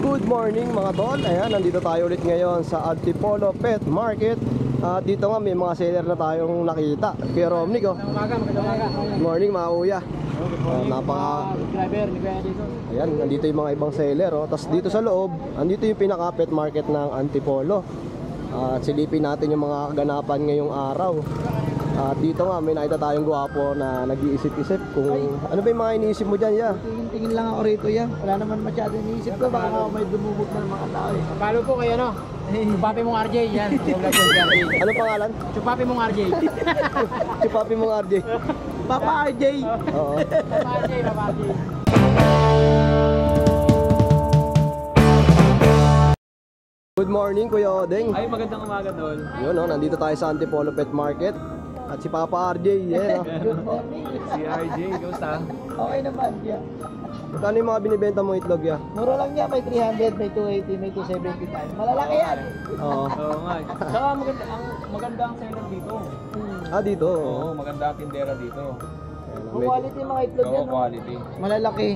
Good morning mga tol. Ayan, nandito tayo ulit ngayon sa Antipolo Pet Market. At dito nga may mga seller na tayong nakita. Kuya Romnick, oh. Magandang umaga. Good morning mga kuya. Driver ni Kuya dito. Ayan, nandito yung mga ibang seller, oh. Tapos dito sa loob, andito yung pinaka pet market ng Antipolo. At silipin natin yung mga kaganapan ngayong araw. At dito nga may nakita tayong gwapo na nag-iisip-isip kung ano ba yung mga iniisip mo dyan, ya? Tingin lang ako rito yan. Wala naman masyado iniisip ko. Baka may dumubog na ng mga tao eh. Palo po kayo, no? Chupapi mong RJ, yan. Ano pangalan? Chupapi mong RJ. Chupapi mong RJ. Papa RJ. Oo. Papa RJ, Papa RJ. Good morning, Kuya Odeng. Ay, magandang umaga, Tol. Yun, no, nandito tayo sa Antipolo Pet Market. At si Papa RJ, yan, no? Si RJ, kamusta? Okay naman, yeah. Magkano yung mga binibenta mong itlog, ya? Mura lang yan, may 300, may 280, may 275. Malalaki yan. Oo. Oo nga. Saka maganda ang seller dito. Ah, dito. Oo, maganda ang tindera dito. Ang quality mga itlog Oo, yan. no? quality. Malalaki.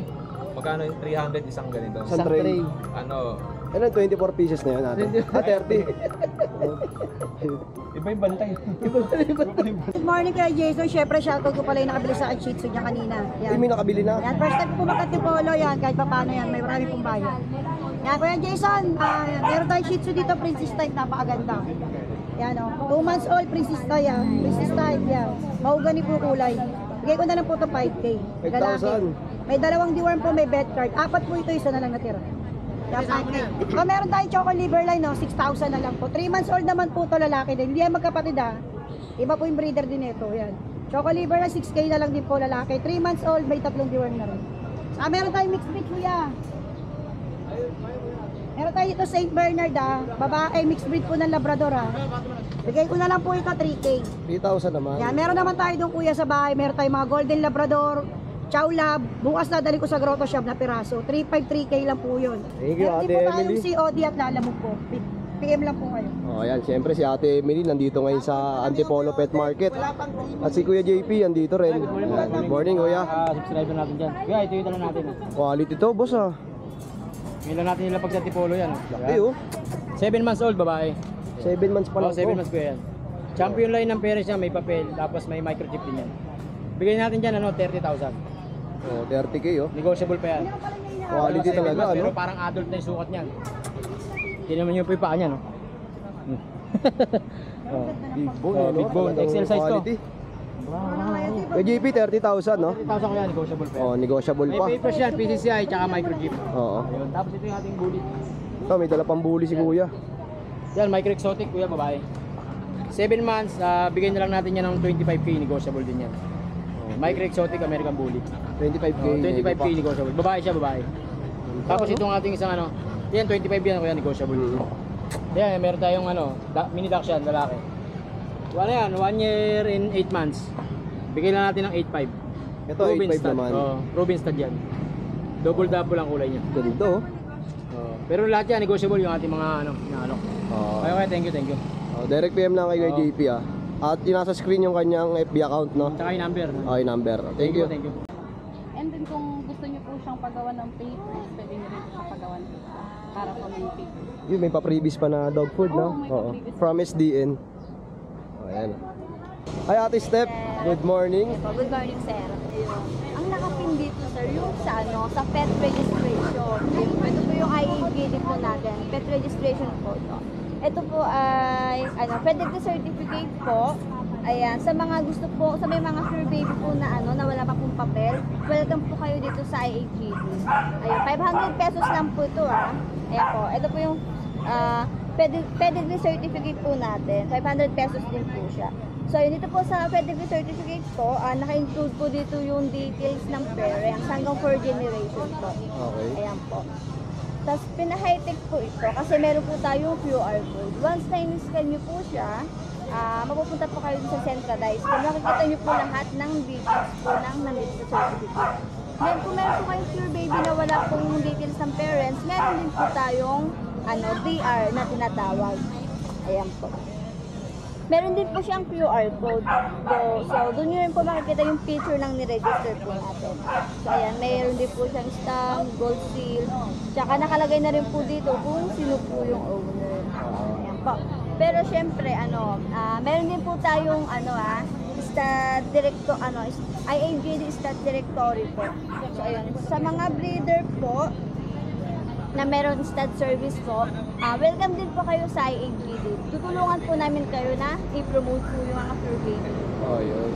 Magkano yung 300 isang ganito? Isang tray. Ano, Ano, 24 pieces na yun natin? Ah, 30. iba yung bantay. Good morning kay Jason. Siyempre, shoutout ko pala yung nakabili sa akin Shih Tzu niya kanina. Ay, Yan. may nakabili na. Yan, first time ko makatipolo yan. Kahit pa paano yan, may marami pong bayan. Yan, Kuya Jason, meron tayong Shih Tzu dito, Princess Type, napakaganda. Yan o, 2 months old, Princess Type yan. Princess Type yan. Mahugani po kulay. Bigay ko na lang po ito 5K. 5,000. May dalawang deworm po, may bed card. 4 po ito, isa na lang natira. Kung meron tayong choco liver line, no, 6,000 na lang po. 3 months old naman po ito, lalaki din. Hindi yan magkapatid ha. Iba po yung breeder din ito. Yan. Choco liver line, 6K na lang din po lalaki. 3 months old, may 3 deworm na rin. Saka meron tayong mixed breed kuya. Meron tayo dito St. Bernard ha. Babae, mixed breed po ng Labrador ha. Bigay ko na lang po ito 3K. 3,000 naman. Yan, meron naman tayo doon kuya sa bahay. Meron tayong mga Golden Labrador, Chow Lab. Bukas na dali ko sa Grotto Shop na piraso. 3,500 3K lang po yun. Thank you, Meron Ate din po Emily. tayong COD at lalamog po. PM lang po kayo. Oh, ayan, siyempre si Ate Emily nandito ngayon sa Antipolo Pet Market. At si Kuya JP nandito rin. Ayan, good morning, Kuya. Subscriber natin dyan. Kuya, ito yung tanong natin. Quality to, boss, ah. Ngayon lang natin nila pag sa Tipolo yan. Laki, oh. 7 months old, babae. 7 months pa lang 7 to. months ko yan. Champion line ng parents niya, may papel, tapos may microchip din yan. Bigay natin dyan, 30,000. Oh, 30K, oh. Negotiable pa yan. Quality Pero talaga, 7 months, ano? Pero parang adult na yung sukat niyan. Hindi naman yung pipaan niya, no? Oh, big bone, Oh, no? big bone. Talagang XL size to. quality. Kuya JP, 30,000, no? 30,000 ko yan, negotiable pa yan. Oh, negotiable May pa. papers yan, PCCI, tsaka microchip. Oo. Ayun. Tapos ito yung ating bullet. Oh, may dala pang bully si Kuya. Yan, micro exotic, kuya, babae. 7 months, bigay na lang natin yan ng 25K, negotiable din yan. Micro exotic, American bully. 25K. 25K negotiable. Babae siya, babae. Tapos itong ating isang yan 25 yan kuya, negotiable. Yan, meron tayong mini dachshund, lalaki. Ano yan, 1 year and 8 months. Bigay lang natin ng 8.5. Ito, 8.5 naman. Robin stud yan. Double double ang kulay niya. Ganito, oh. Pero lahat yan, negotiable yung ating mga Oh. Okay, thank you. Oh, direct PM lang kay Kuya JP, ah. At yung nasa screen yung kanyang FB account, no? Tsaka yung number. Okay, number. Thank you. Thank you. And then kung gusto niyo po siyang pagawa ng papers, pwede niyo rin po siyang pagawan para po may papers. Yun, may pa-previous pa na dog food, no? Oo, may pa-previous. From SDN. Oh, ayan. Hi, Ate Step. Good morning. Good morning, sir. Ang nakapin dito, sir, yung sa pet registration. Ito po yung IAGD po natin, pet registration po ito. Ito po ay, pedigree certificate po. Ayan, sa mga gusto po, sa may mga fur baby po na na wala pa pong papel, welcome po kayo dito sa IAGD. Ayun, 500 pesos lang po ito, Ayan po, ito po yung pedigree certificate po natin. 500 pesos din po siya. So, yun, dito po sa pedigree certificate po, naka-include po dito yung details ng parents hanggang 4 generation po. Okay. Ayan po. Tapos, pina-high-tech po ito kasi meron po tayong QR code. Once na in-scan nyo po siya, mapupunta po kayo sa centralized. Kung makikita nyo po lahat ng details po ng nandito sa certificate. Then, kung meron po kayong pure baby na wala pong details ng parents, meron din po tayong DR na tinatawag. Ayan po. Meron din po siyang QR code. So doon nyo rin po makikita yung picture ng niregister po natin. So ayan, mayroon din po siyang stamp, gold seal, tsaka nakalagay na rin po dito kung sino po yung owner. Ayan po. Pero syempre, meron din po tayong stat directo, IAGD stat directory po. So ayun, sa mga breeder po, na meron stud service po, welcome din po kayo sa IAGD. Tutulungan po namin kayo na i-promote po yung mga pure baby. Oh, yun.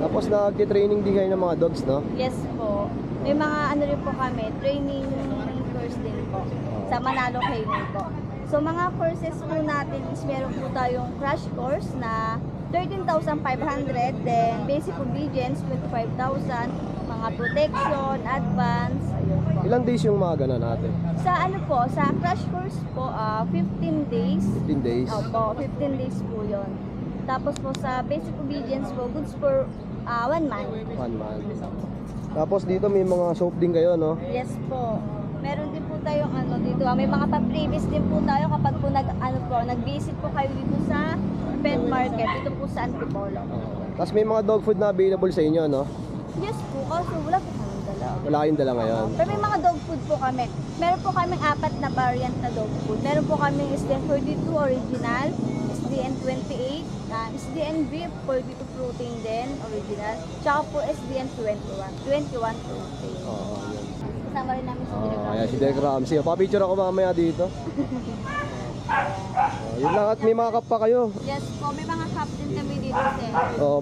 Tapos nag-training din kayo ng mga dogs, no? Yes po. May mga rin po kami, training course din po. Sa Manalo Training po. So mga courses po natin is meron po tayong crash course na 13,500, then basic obedience 25,000, mga protection, advance, ayun po. Ilang days yung mga ganon natin? Sa crash course po, 15 days. 15 days? Opo, 15 days po yun. Tapos po sa basic obedience po, goods for 1 month. 1 month. Tapos dito may mga soap din kayo, no? Yes po. Meron din po tayong dito. May mga pa-previous din po tayo kapag po nag-visit po kayo dito sa pet market, dito po sa Antipolo. Tapos may mga dog food na available sa inyo, no? Yes po, kaso wala po kami dala. Wala kayong dala ngayon. Pero may mga dog food po kami. Meron po kaming 4 na variant na dog food. Meron po kaming SDN42 original, SDN28, SDN beef, 42 protein din, original. Tsaka po SDN21, 21 protein. Oo, yun. Kasama rin namin sa Direct Kaya si Derek Ramsey. Pa-picture ako mamaya dito. Yun lang, at may mga kap pa kayo. Yes po, may mga captain kami dito, sir.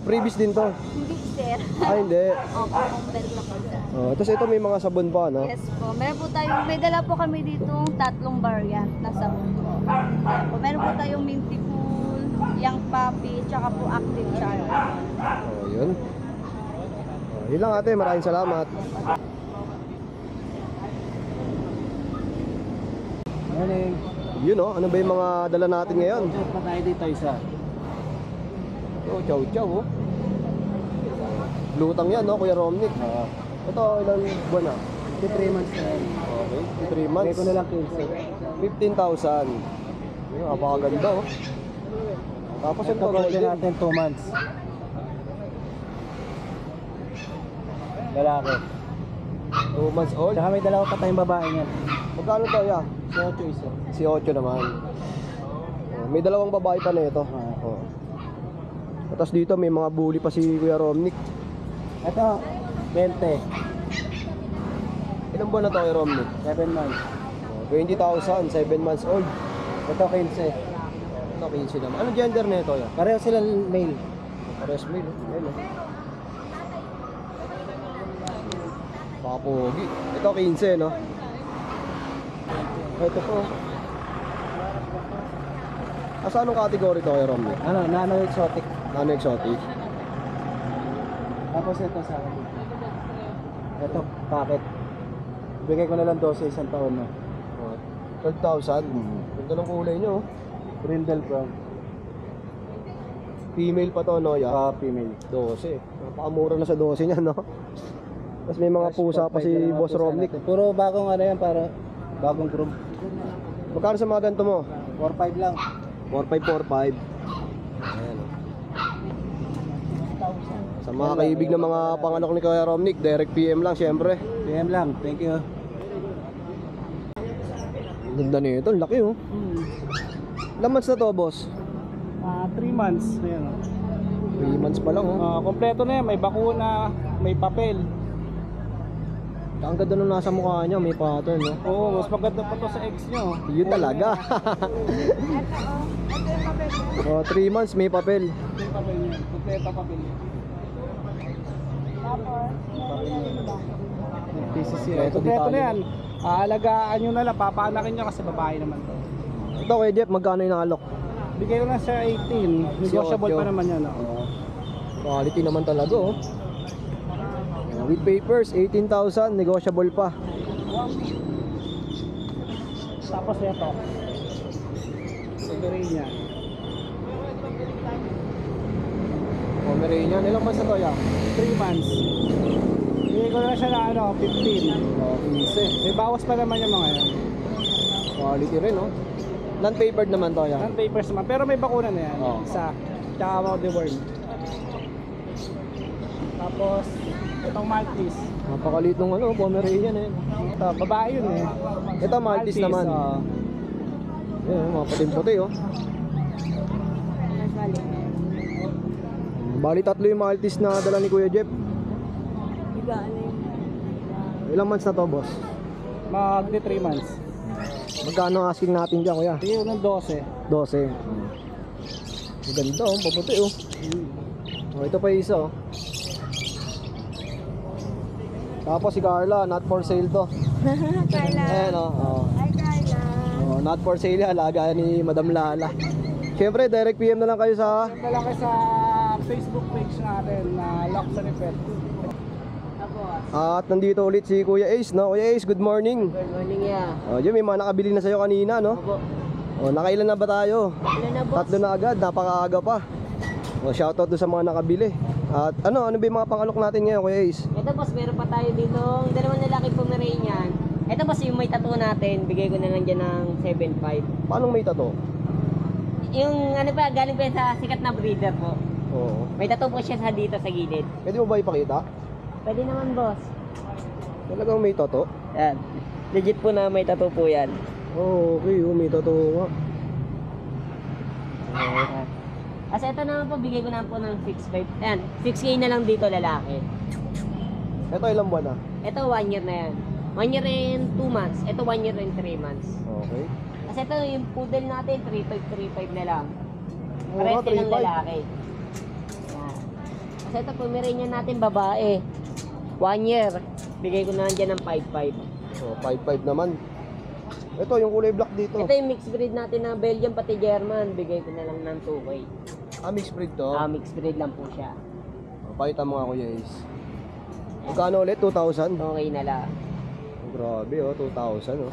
Previous din to. Hindi, sir. Hindi. Opo, compare lang po, sir. Tapos ito may mga sabon pa, no? Yes po, meron po tayong, may dala po kami dito 3 variant na sabon po. Ayan po, meron po tayong minty pool, young puppy, tsaka po active child. Yun. Yun lang ate, maraming salamat. Morning. Yun, no? Ano ba yung mga dala natin ngayon? Check pa tayo dito isa. Chow chow, oh. Lutang yan, no, Kuya Romnick? Ito, ilang buwan na? 3 months na yan. Okay, 3 months. Bigay ko na lang 15,000. Yun, napakaganda, oh. Tapos ito, golden natin 2 months. Lalaki. 2 months old. Tsaka may dalawa pa tayong babae niyan. Magkano to, ya? Si Ocho isa. Si 8 naman. May dalawang babae pa na ito. Tapos dito may mga bully pa si Kuya Romnick. Ito, 20. Ilang buwan na to Kuya Romnick? 7 months. 20,000, 7 months old. Ito, 15. Ito, 15 naman. Anong gender na ito, ya? Pareho silang male. Pares male, oh. Ayun, oh. Papogi. Ito, 15, no? Ito po. Sa anong category to, Kuya Romnick? Nano exotic. Ano exotic? Tapos ito sa akin. Ito, packet. Bigay ko na lang 12 isang taon na. 12,000. Ganda ng kulay nyo, oh. Brindle brown. Female pa to, no, ya? Female. 12. Napakamura na sa 12 niya, no? Tapos may mga pusa pa si Boss Romnick. Puro bagong yan para bagong groom. Magkano sa mga ganito mo? 4-5 lang. 4545. Ayan, oh. Sa mga kaibig ng mga panganak ni Kuya Romnick, direct PM lang, syempre. PM lang. Thank you. Ganda nito, ang laki, oh. Ilang months na to, boss? 3 months. Ayan. 3 months pa lang, oh. Kompleto na yan. May bakuna, may papel. Ang ganda nung nasa mukha niya, may pattern, no? Oo, mas maganda pa to sa ex nyo. Yun talaga. Oh, 3 months, may papel. May papel niya. Kompleto papel niya. PCC. Ito, Kompleto na detalye. yan. Aalagaan nyo na lang. Papaanakin nyo kasi babae naman to. Ito, kay Jeff, magkano yung nakalok? Bigay ko na sa 18. Negotiable pa naman yan. Quality naman talaga, oh. With papers, 18,000, negotiable pa. Tapos ito. Pomeranian. Pomeranian, ilang months na to, ya? 3 months. Bigay ko na siya na 15. Oh, 15. May bawas pa naman yung mga yan. Quality rin, oh. Non-papered naman to, ya? Non-papers naman. Pero may bakuna na yan. Oo. Isa. tsaka mga worm. Tapos, itong Maltese. Napakaliit ng ano, Pomeranian eh. Ito, babae yun eh. Ito Maltese naman. Ayan, mga puting-puti oh. Bali tatlo yung Maltese na dala ni Kuya Jeff. Ilang months na to, boss? Magdi 3 months. Magkano asking natin dyan, Kuya? Ito ng 12. 12. Maganda oh, paputi oh. Oh, ito pa yung isa oh. Tapos si Carla, not for sale to. Carla. Ayan oh. Oh. Hi, Carla. Oh, not for sale yan, alaga ni Madam Lala. Siyempre, direct PM na lang kayo sa Ito lang kayo sa Facebook page natin na Luxury Pet. at nandito ulit si Kuya Ace, no? Kuya Ace, good morning. Good morning, yeah. Oh, yun, may mga nakabili na sa'yo kanina, no? Opo. Oh, nakailan na ba tayo? Ano na, boss? 3 na agad, napakaaga pa. Oh, shoutout doon sa mga nakabili. At ano ba yung mga pangalok natin ngayon, Kuya Ace? Ito, boss, meron pa tayo dito. Dalawang lalaki Pomeranian. Ito, boss, yung may tattoo natin. Bigay ko na lang dyan ng 7.5. Paano may tato? Yung ano pa, galing pa sa sikat na breeder po. Oo. May tattoo po siya sa dito sa gilid. Pwede mo ba ipakita? Pwede naman, boss. Talagang may tato? Yan. Legit po na may tattoo po yan. Oh, okay, oh, may tato nga. Kasi ito naman po, bigay ko na po ng 6.5. Ayan, 6K na lang dito lalaki. Ito ilang buwan na? Ito 1 year na yan. 1 year and 2 months. Ito 1 year and 3 months. Okay. Kasi ito yung poodle natin, 3.5 na lang. Oo, Pares silang 3.5. lalaki. Yan. Kasi ito Pomeranian natin babae. 1 year. Bigay ko na lang dyan ng 5.5. So, 5.5 naman. Ito, yung kulay black dito. Ito yung mixed breed natin na Belgian pati German. Bigay ko na lang ng 2K. Ah, mixed breed to. Mixed breed lang po siya. Pakita mo nga, Kuya Ace. Magkano ulit? 2,000? Okay na lang. Grabe oh, 2,000 oh.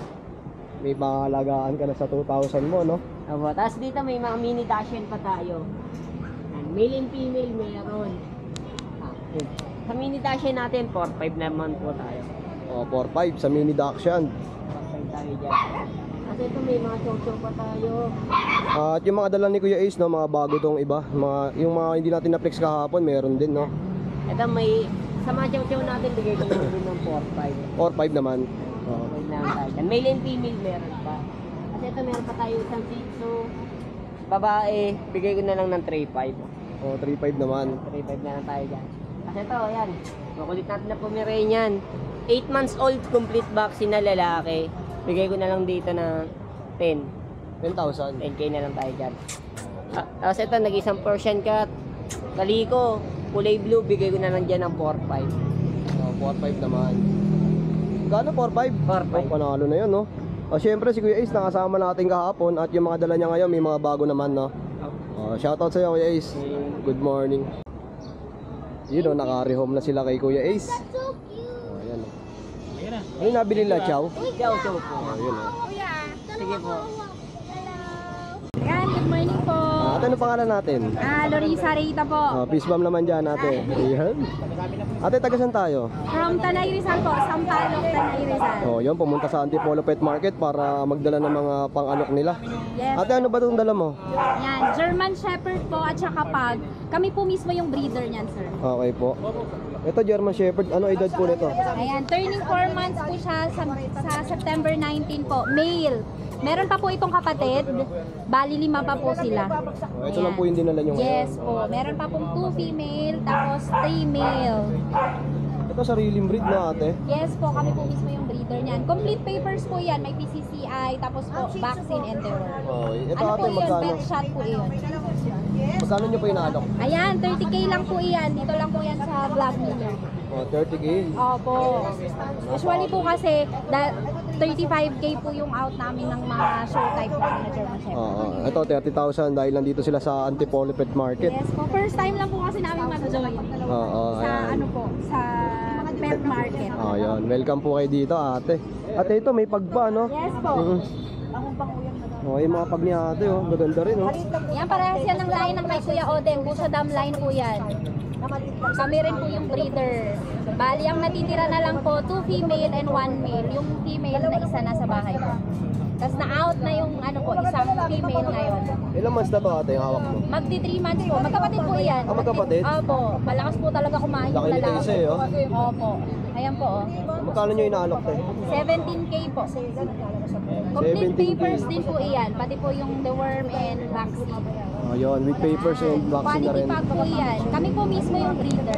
May pangalagaan ka na sa 2,000 mo, no? Opo. Tapos dito may mga mini Dachshund pa tayo. Yan. Male and female meron. Yun. Sa mini Dachshund natin, 4.5 naman po tayo. Oh, 4,500 sa mini Dachshund. 4.5 tayo dyan. Kasi ito may mga chow-chow pa tayo. At yung mga dala ni Kuya Ace, no, mga bago tong iba. Yung mga hindi natin na-flex kahapon, meron din, no? Ito may, sa mga chow-chow natin, bigay ko na din ng 4.5. 4,500 naman. Oh. 4.5 na lang tayo dyan. Male and female meron pa. Kasi ito meron pa tayo isang Shih babae, bigay ko na lang ng 3.5. Oh, 3,500 naman. 3.5 na lang tayo dyan. Kasi ito, ayan. Makulit natin na Pomeranian. 8 months old, complete vaccine na lalaki. Bigay ko na lang dito na 10. 10,000. 10K na lang tayo dyan. Tapos ito, nag-isang Persian cat. Kaliko, kulay blue, bigay ko na lang dyan ng 4.5. Oh, 4,500 naman. Gano 4,500? 4.5. Oh, panalo na yun, no? Oh, syempre si Kuya Ace, nakasama natin kahapon at yung mga dala niya ngayon, may mga bago naman, no? Oh, shoutout sa'yo, Kuya Ace. Good morning. Yun, oh, naka-rehome na sila kay Kuya Ace. Oh, ayan, oh. Ayan na. Ayun, nabili na, chow. Chow chow po. Oh, yun, oh. Sige po. Yan, good morning po. Ate, ano pangalan natin? Lorisa Rita po. Oh, peace bomb naman dyan, ate. Ayan. Ate, taga saan tayo? From Tanay Rizal po, Sampaloc, Tanay Rizal. Oh, yun, pumunta sa Antipolo Pet Market para magdala ng mga pang-alok nila. Yes. Ate, ano ba itong dala mo? Yan, German Shepherd po at saka Pug. Kami po mismo yung breeder niyan, sir. Okay po. Ito, German Shepherd. Ano edad po nito? Ayan, turning 4 months po siya sa September 19 po. Male. Meron pa po itong kapatid. Bali 5 pa po sila. Oh, ito lang po yung dinala nyo ngayon. Yes po. Meron pa pong 2 female, tapos 3 male. Ito, sariling breed na, ate. Yes po, kami po mismo yung breeder niyan. Complete papers po yan. May PCCI, tapos po vaccine and the work. Oh, ito, Ano po ate, yun? magkano? Pet shot po yun. Magkano nyo po inaalok? Ayan, 30K lang po yan. Dito lang po yan sa Vlog Miller. Oh, 30K. Opo. Usually po kasi 35K po yung out namin ng mga show type namin na German Shepherd. Oo, ito 30,000 dahil nandito sila sa Antipolo Pet Market. Yes po. First time lang po kasi namin mag-join. Oo, Sa ayan. ano po, sa pet market. Oh, yun. Welcome po kayo dito, ate. Ate, ito may pagpa, no? Yes po. Oh, yung mga pag ni ate, oh. Maganda rin, oh. Yan, parehas yan ng line ng kay Kuya Odeng. Busa Dam line po yan. Kami rin po yung breeder. Bali, ang natitira na lang po, 2 female and 1 male. Yung female na isa na sa bahay po. Tapos na-out out na yung ano po, isang female ngayon. Ilang months na to ate yung hawak mo? Magti 3 months po. Magkapatid po yan. Ah, magkapatid? Opo. Malakas po talaga kumain yung Laki nito lalaki. isa eh, oh. Opo. Ayan po, oh. Magkano nyo inaalok te? 17K po. Complete 17K. papers din po iyan. Pati po yung deworm and vaccine. Oh, yun, with papers and vaccine na Quality rin. pack po yan. Kami po mismo yung breeder.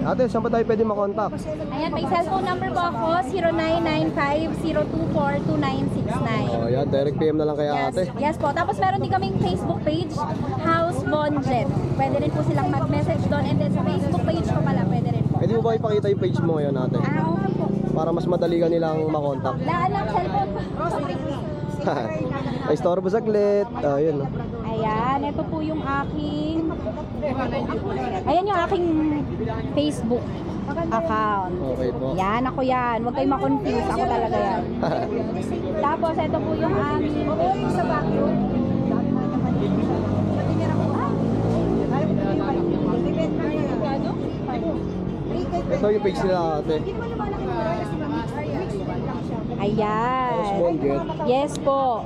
Ate, saan ba tayo pwede makontak? Ayan, may cellphone number po ako, 0995-024-2969. Oh, yan, direct PM na lang kay ate. Yes po. Tapos meron din kaming Facebook page, House Bonjet. Pwede rin po silang mag-message doon. And then sa Facebook page ko pala, pwede rin po. Pwede mo ba ipakita yung page mo ngayon ate? Okay po. Para mas madali ka nilang makontak. Daan lang cellphone po. Ay, istorbo saglit. Yun. No? Ayan, ito po yung aking... Ayan yung aking Facebook account. Okay po. Yan, ako yan. Huwag kayo ma-confuse. Ako talaga yan. Tapos, ito po yung aming... sa background. Ito yung page nila ate. Ayan. Bonjet. Yes po.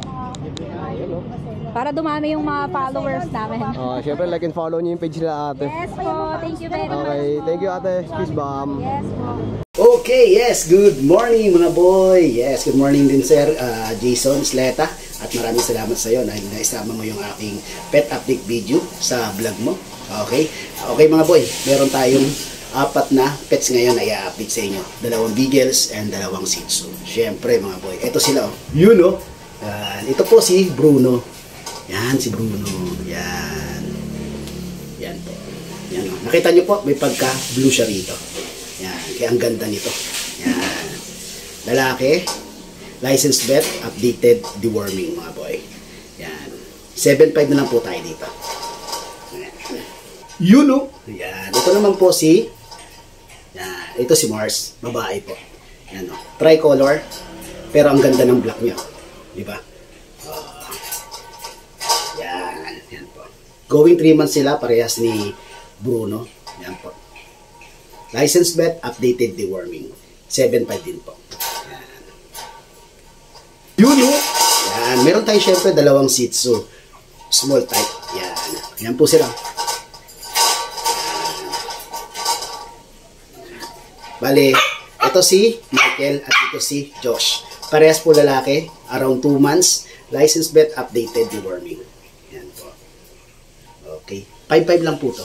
Ayun, no? Para dumami yung mga followers namin. Syempre like and follow niyo yung page nila ate. Yes po. Thank you very much. Okay, thank you ate. Peace bomb. Yes po. Okay, yes, good morning mga boy. Yes, good morning din sir Jason Sleta. At maraming salamat sa iyo na naisama mo yung aking pet update video sa vlog mo. Okay, okay mga boy, meron tayong 4 na pets ngayon na i-update sa inyo. 2 Beagles and 2 Shih Tzu. Siyempre mga boy, ito sila oh. Yun oh. Ito po si Bruno. Yan si Bruno. Yan. Yan po. Yan oh. Nakita nyo po, may pagka-blue siya rito. Yan, kaya ang ganda nito. Yan. Lalaki, licensed vet, updated deworming mga boy. Yan. 7.5 na lang po tayo dito. Yun o. Yan. Ito naman po si yan. Ito si Mars. Babae po. Yan o. Tricolor. Pero ang ganda ng black niya. Diba? Oh. Yan. Yan po. Going 3 months sila. Parehas ni Bruno. Yan po. Licensed vet, updated deworming. 7.5 din po. Yan. Yun o. Yan. Meron tayo syempre 2 Shih Tzu. Small type. Yan. Yan po sila. Bale, ito si Michael at ito si Josh. Parehas po lalaki. Around 2 months. Licensed vet, updated deworming. Yan po. Okay. 5.5 lang po to.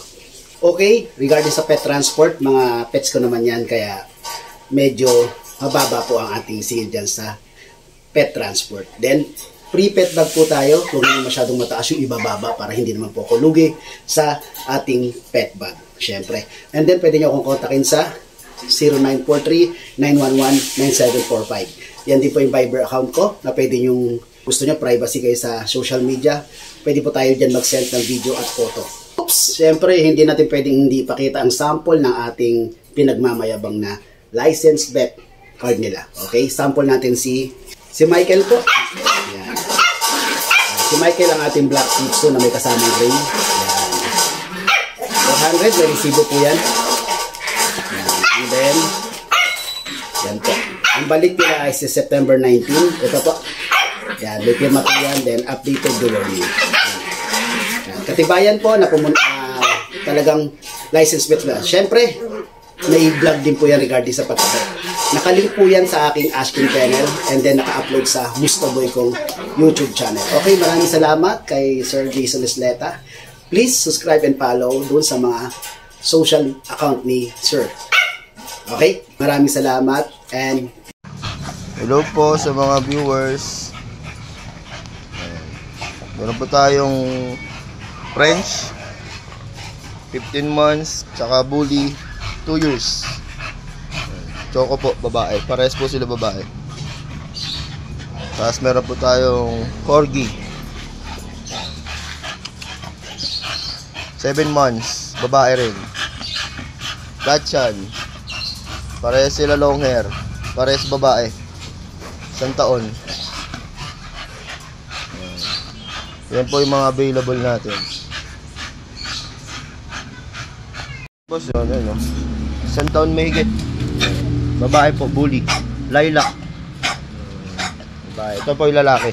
Okay, regarding sa pet transport, mga pets ko naman yan, kaya medyo mababa po ang ating singil dyan sa pet transport. Then, pre-pet bag po tayo, huwag naman masyadong mataas yung ibababa para hindi naman po ako lugi sa ating pet bag, syempre. And then, pwede nyo akong kontakin sa 0943-911-9745. Yan din po yung Viber account ko, na pwede nyo, gusto nyo privacy kayo sa social media, pwede po tayo dyan mag-send ng video at photo. Oops! Siyempre, hindi natin pwedeng hindi ipakita ang sample ng ating pinagmamayabang na licensed vet card nila. Okay? Sample natin si Michael po. Ayan. Si Michael ang ating black Shih Tzu na may kasamang gray. Ayan. 400, may resibo po yan. Ayan. And then, yan po. Ang balik nila ay si September 19. Ito po. Ayan, may pirma po yan. Then, updated deworming. Katibayan po na talagang license vet na. Siyempre, may vlog din po yan regarding sa pagkakat. Nakalink po yan sa aking Ashkin Kennel and then naka-upload sa Mustaboy kong YouTube channel. Okay, maraming salamat kay Sir Jason Sleta. Please subscribe and follow dun sa mga social account ni Sir. Okay, maraming salamat and hello po sa mga viewers. Meron po tayong French 15 months tsaka Bully 2 years. Choco po babae, parehas po sila babae. Tapos meron po tayong Corgi 7 months, babae rin. Dachshund, parehas sila long hair, parehas babae, 1 taon. Yan po yung mga available natin. Boss, ano, 1 taon may higit. Babae po, Bully. Lilac. Babae. Ito po yung lalaki.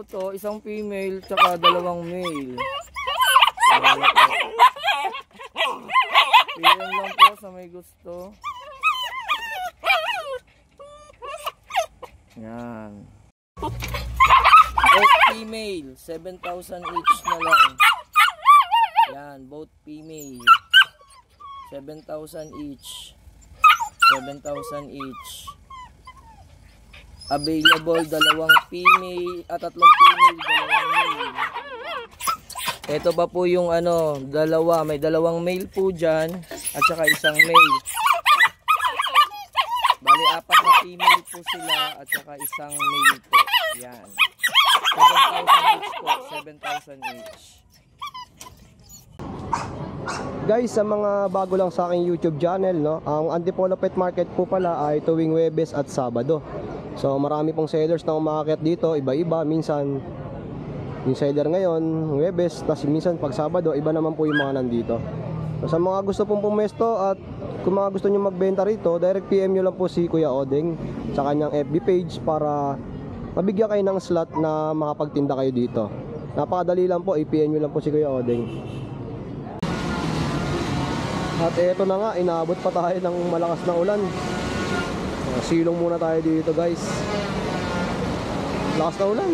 to, isang female, tsaka dalawang male. PM lang po sa may gusto. Yan. Both female, 7,000 each na lang. Yan, both female. 7,000 each. 7,000 each. Available, dalawang female, tatlong female, dalawang male. Ito pa po yung dalawa. May dalawang male po dyan, at saka isang male. Bali, 4 na female po sila, at saka isang male po. Yan. 7,000 each po, 7,000 each. Guys, sa mga bago lang sa aking YouTube channel, no, ang Antipolo Pet Market po pala ay tuwing Huwebes at Sabado. So marami pong sellers na umakyat dito, iba-iba. Minsan yung seller ngayon, Huwebes, tapos minsan pag Sabado, iba naman po yung mga nandito. So, sa mga gusto pong pumesto at kung mga gusto nyo magbenta rito, direct PM nyo lang po si Kuya Odeng sa kanyang FB page para mabigyan kayo ng slot na makapagtinda kayo dito. Napakadali lang po, i-PM nyo lang po si Kuya Odeng. At eto na nga, inaabot pa tayo ng malakas na ulan. Silong muna tayo dito guys. Lakas na ulan.